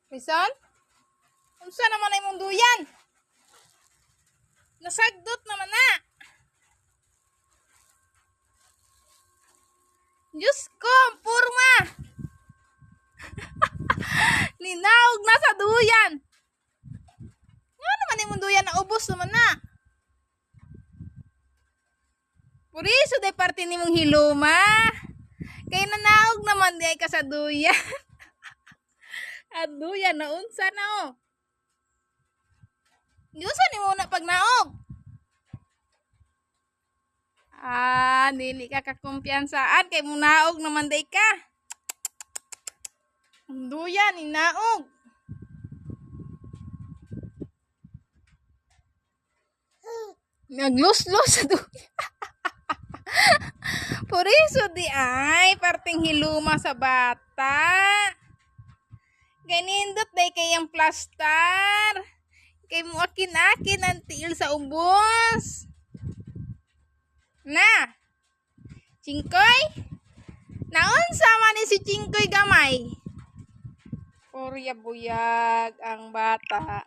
Rison? Unsa naman ay mong duyan? Nasagdot naman na. Diyos ko, ang purma. Ninaog na sa duyan. Nga naman ay mong duyan na ubos naman na. Puriso day parte ni mong hiluma. Kaya nanaog naman di ay ka sa duyan. At duyan na unsa na oh. Diyosa ni mo na pag naog. Dili ka kakumpiyansaan kay mo naog naman day ka. Ang duyan ni naog. Nagluslos sa duyan. Puriso di ay parting hiluma sa bata. Ganindot day kayang plastar. Kay mo akin-akin ang tiil sa ubos. Na. Chingkoy? Naunsa man ni si Chingkoy gamay? Purya buyag ang bata.